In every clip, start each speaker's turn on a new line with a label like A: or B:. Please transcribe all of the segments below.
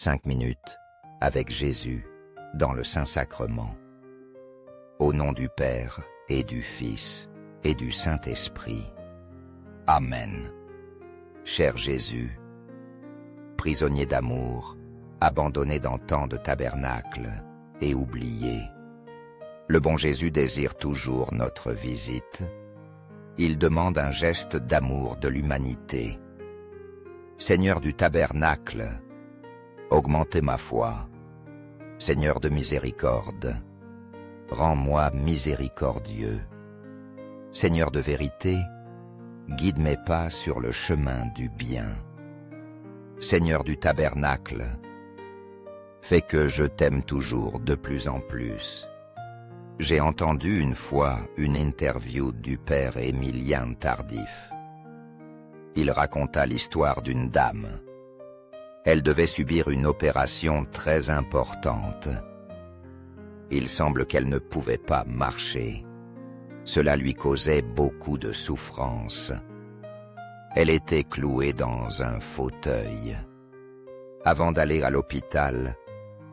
A: 5 minutes avec Jésus dans le Saint-Sacrement. Au nom du Père et du Fils et du Saint-Esprit. Amen. Cher Jésus, prisonnier d'amour, abandonné dans tant de tabernacles et oublié, le bon Jésus désire toujours notre visite. Il demande un geste d'amour de l'humanité. Seigneur du tabernacle, augmentez ma foi. Seigneur de miséricorde, rends-moi miséricordieux. Seigneur de vérité, guide mes pas sur le chemin du bien. Seigneur du tabernacle, fais que je t'aime toujours de plus en plus. J'ai entendu une fois une interview du père Émilien Tardif. Il raconta l'histoire d'une dame. Elle devait subir une opération très importante. Il semble qu'elle ne pouvait pas marcher. Cela lui causait beaucoup de souffrance. Elle était clouée dans un fauteuil. Avant d'aller à l'hôpital,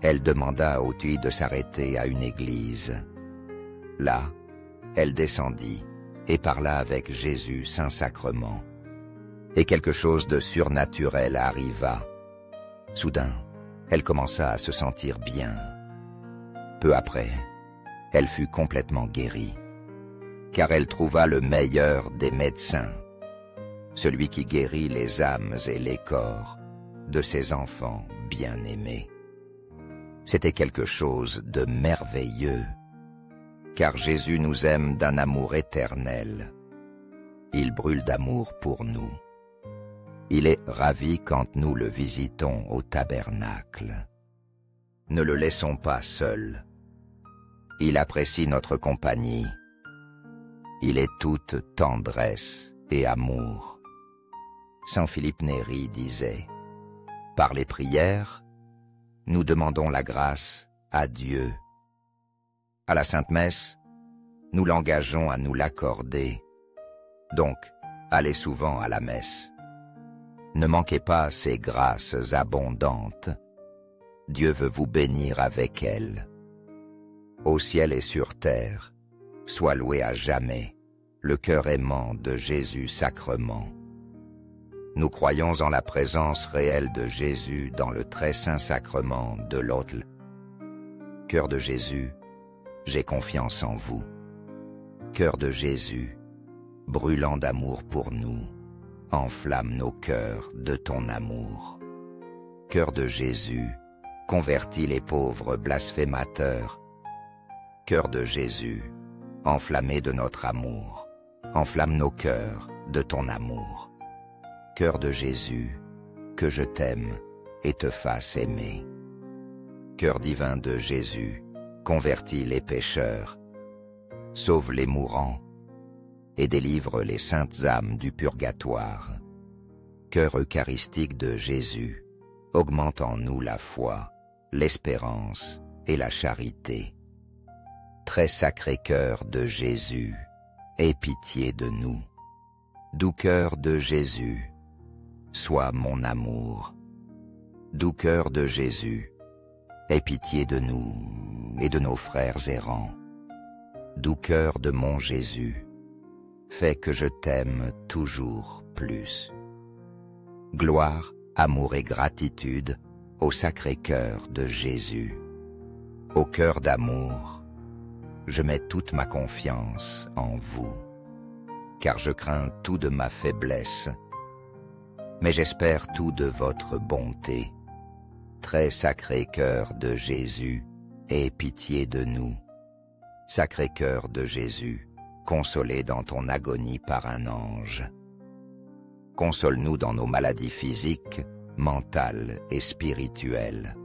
A: elle demanda au Tuy de s'arrêter à une église. Là, elle descendit et parla avec Jésus Saint-Sacrement. Et quelque chose de surnaturel arriva. Soudain, elle commença à se sentir bien. Peu après, elle fut complètement guérie, car elle trouva le meilleur des médecins, celui qui guérit les âmes et les corps de ses enfants bien-aimés. C'était quelque chose de merveilleux, car Jésus nous aime d'un amour éternel. Il brûle d'amour pour nous. Il est ravi quand nous le visitons au tabernacle. Ne le laissons pas seul. Il apprécie notre compagnie. Il est toute tendresse et amour. Saint Philippe Néri disait, « Par les prières, nous demandons la grâce à Dieu. À la Sainte Messe, nous l'engageons à nous l'accorder. Donc, allez souvent à la messe. Ne manquez pas ces grâces abondantes. Dieu veut vous bénir avec elles. Au ciel et sur terre, soit loué à jamais le cœur aimant de Jésus Sacrement. Nous croyons en la présence réelle de Jésus dans le très saint sacrement de l'autel. Cœur de Jésus, j'ai confiance en vous. Cœur de Jésus, brûlant d'amour pour nous, enflamme nos cœurs de ton amour. Cœur de Jésus, convertis les pauvres blasphémateurs. Cœur de Jésus, enflammé de notre amour, enflamme nos cœurs de ton amour. Cœur de Jésus, que je t'aime et te fasse aimer. Cœur divin de Jésus, convertis les pécheurs, sauve les mourants et délivre les saintes âmes du purgatoire. Cœur eucharistique de Jésus, augmente en nous la foi, l'espérance et la charité. Très sacré cœur de Jésus, aie pitié de nous. Doux cœur de Jésus, sois mon amour. Doux cœur de Jésus, aie pitié de nous et de nos frères errants. Doux cœur de mon Jésus, fais que je t'aime toujours plus. Gloire, amour et gratitude au sacré cœur de Jésus. Au cœur d'amour, je mets toute ma confiance en vous, car je crains tout de ma faiblesse, mais j'espère tout de votre bonté. Très sacré cœur de Jésus, aie pitié de nous. Sacré cœur de Jésus, consolé dans ton agonie par un ange. Console-nous dans nos maladies physiques, mentales et spirituelles.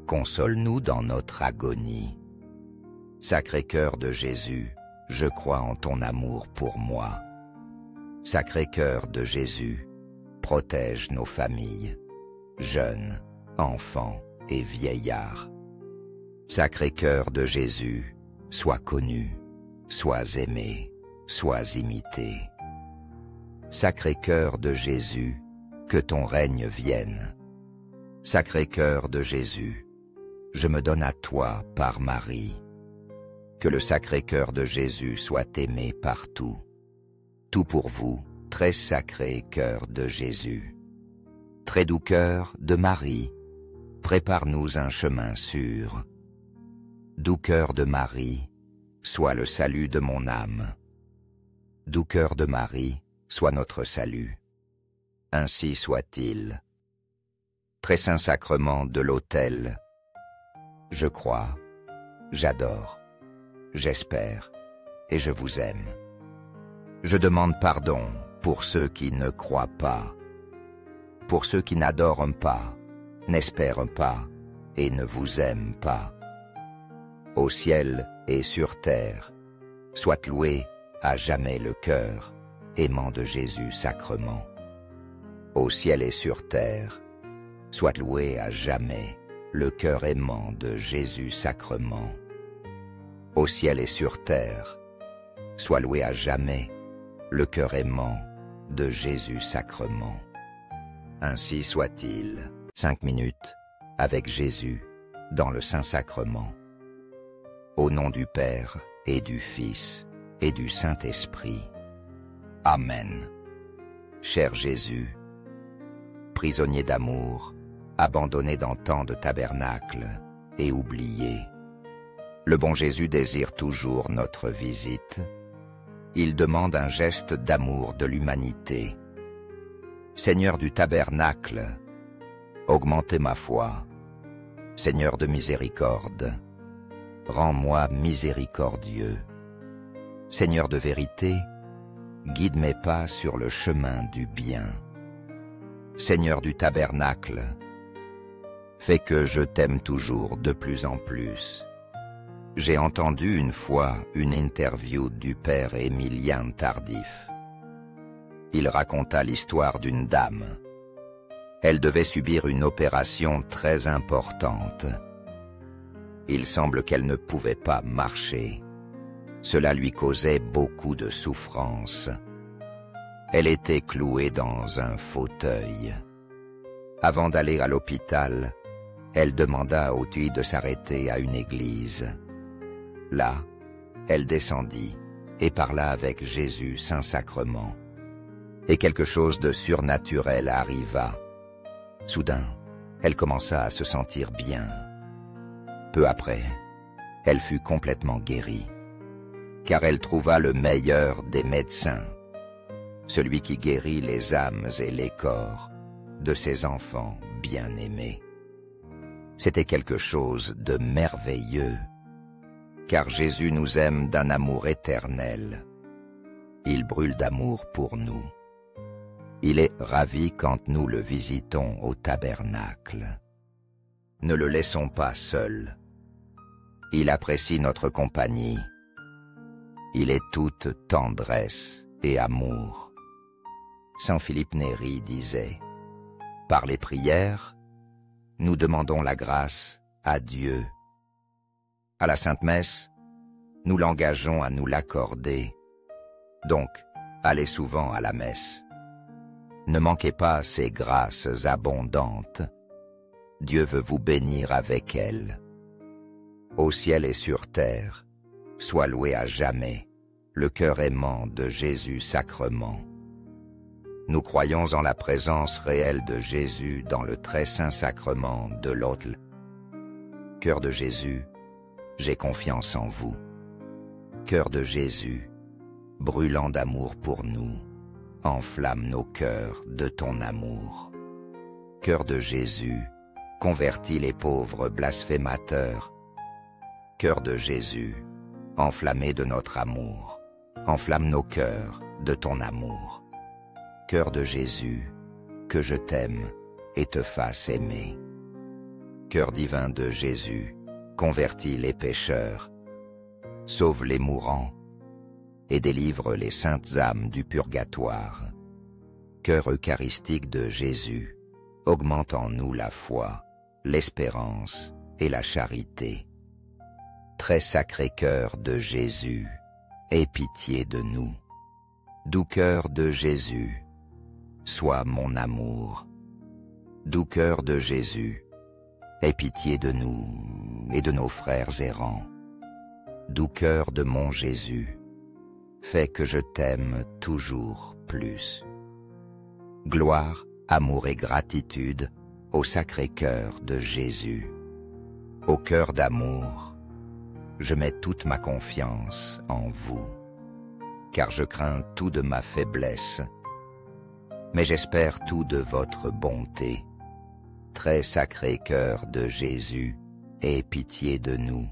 A: Console-nous dans notre agonie. Sacré cœur de Jésus, je crois en ton amour pour moi. Sacré cœur de Jésus, protège nos familles, jeunes, enfants et vieillards. Sacré cœur de Jésus, sois connu, sois aimé, sois imité. Sacré cœur de Jésus, que ton règne vienne. Sacré-Cœur de Jésus, je me donne à toi par Marie. Que le Sacré-Cœur de Jésus soit aimé partout. Tout pour vous, très sacré cœur de Jésus. Très doux cœur de Marie, prépare-nous un chemin sûr. Doux cœur de Marie, sois le salut de mon âme. Doux cœur de Marie, sois notre salut. Ainsi soit-il. Très saint sacrement de l'autel, je crois, j'adore, j'espère et je vous aime. Je demande pardon pour ceux qui ne croient pas, pour ceux qui n'adorent pas, n'espèrent pas et ne vous aiment pas. Au ciel et sur terre, soit loué à jamais le cœur aimant de Jésus sacrement. Au ciel et sur terre, soit loué à jamais le cœur aimant de Jésus sacrement. Au ciel et sur terre, soit loué à jamais le cœur aimant de Jésus sacrement. Ainsi soit-il. 5 minutes avec Jésus dans le Saint-Sacrement. Au nom du Père et du Fils et du Saint-Esprit. Amen. Cher Jésus, prisonnier d'amour, abandonné dans tant de tabernacles et oublié, le bon Jésus désire toujours notre visite. Il demande un geste d'amour de l'humanité. Seigneur du tabernacle, augmentez ma foi. Seigneur de miséricorde, rends-moi miséricordieux. Seigneur de vérité, guide mes pas sur le chemin du bien. Seigneur du tabernacle, fais que je t'aime toujours de plus en plus. J'ai entendu une fois une interview du père Émilien Tardif. Il raconta l'histoire d'une dame. Elle devait subir une opération très importante. Il semble qu'elle ne pouvait pas marcher. Cela lui causait beaucoup de souffrance. Elle était clouée dans un fauteuil. Avant d'aller à l'hôpital, elle demanda au TUI de s'arrêter à une église. Là, elle descendit et parla avec Jésus Saint-Sacrement. Et quelque chose de surnaturel arriva. Soudain, elle commença à se sentir bien. Peu après, elle fut complètement guérie, car elle trouva le meilleur des médecins, celui qui guérit les âmes et les corps de ses enfants bien-aimés. C'était quelque chose de merveilleux, car Jésus nous aime d'un amour éternel. Il brûle d'amour pour nous. Il est ravi quand nous le visitons au tabernacle. Ne le laissons pas seul. Il apprécie notre compagnie. Il est toute tendresse et amour. Saint Philippe Néri disait, « Par les prières, nous demandons la grâce à Dieu. À la Sainte Messe, nous l'engageons à nous l'accorder. Donc, allez souvent à la messe. Ne manquez pas ces grâces abondantes. Dieu veut vous bénir avec elles. Au ciel et sur terre, soit loué à jamais le cœur aimant de Jésus sacrement. Nous croyons en la présence réelle de Jésus dans le très saint sacrement de l'autel. Cœur de Jésus, j'ai confiance en vous. Cœur de Jésus, brûlant d'amour pour nous, enflamme nos cœurs de ton amour. Cœur de Jésus, convertis les pauvres blasphémateurs. Cœur de Jésus, enflammé de notre amour, enflamme nos cœurs de ton amour. Cœur de Jésus, que je t'aime et te fasse aimer. Cœur divin de Jésus, convertis les pécheurs, sauve les mourants et délivre les saintes âmes du purgatoire. Cœur eucharistique de Jésus, augmente en nous la foi, l'espérance et la charité. Très sacré cœur de Jésus, aie pitié de nous. Doux cœur de Jésus, sois mon amour. doux cœur de Jésus, aie pitié de nous et de nos frères errants. Doux cœur de mon Jésus, fais que je t'aime toujours plus. Gloire, amour et gratitude au Sacré-Cœur de Jésus. Au cœur d'amour, je mets toute ma confiance en vous, car je crains tout de ma faiblesse, mais j'espère tout de votre bonté. Très sacré cœur de Jésus, aie pitié de nous.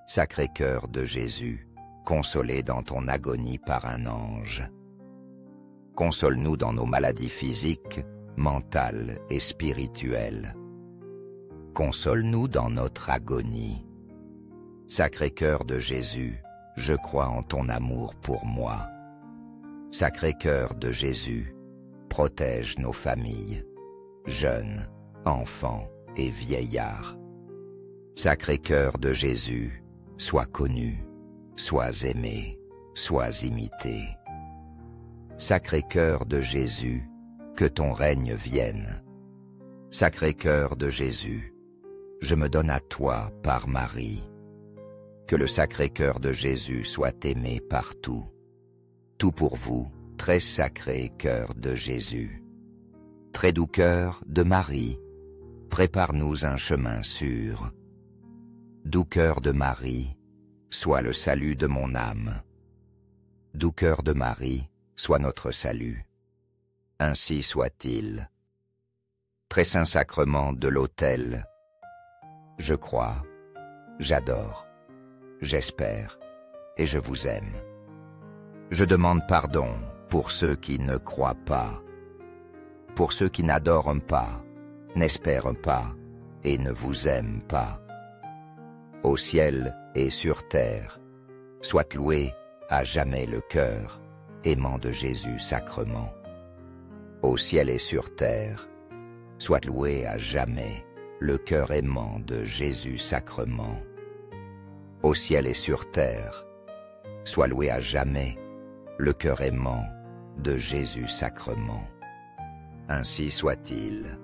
A: Sacré cœur de Jésus, consolé dans ton agonie par un ange. Console-nous dans nos maladies physiques, mentales et spirituelles. Console-nous dans notre agonie. Sacré cœur de Jésus, je crois en ton amour pour moi. Sacré cœur de Jésus, protège nos familles, jeunes, enfants et vieillards. Sacré cœur de Jésus, sois connu, sois aimé, sois imité. Sacré cœur de Jésus, que ton règne vienne. Sacré cœur de Jésus, je me donne à toi par Marie. Que le sacré cœur de Jésus soit aimé partout. Tout pour vous, très sacré cœur de Jésus. Très doux cœur de Marie, prépare-nous un chemin sûr. Doux cœur de Marie, sois le salut de mon âme. Doux cœur de Marie, sois notre salut. Ainsi soit-il. Très saint sacrement de l'autel, je crois, j'adore, j'espère et je vous aime. Je demande pardon pour ceux qui ne croient pas, pour ceux qui n'adorent pas, n'espèrent pas et ne vous aiment pas. Au ciel et sur terre, soit loué à jamais le cœur aimant de Jésus sacrement. Au ciel et sur terre, soit loué à jamais le cœur aimant de Jésus sacrement. Au ciel et sur terre, soit loué à jamais le cœur aimant de Jésus sacrement. Ainsi soit-il.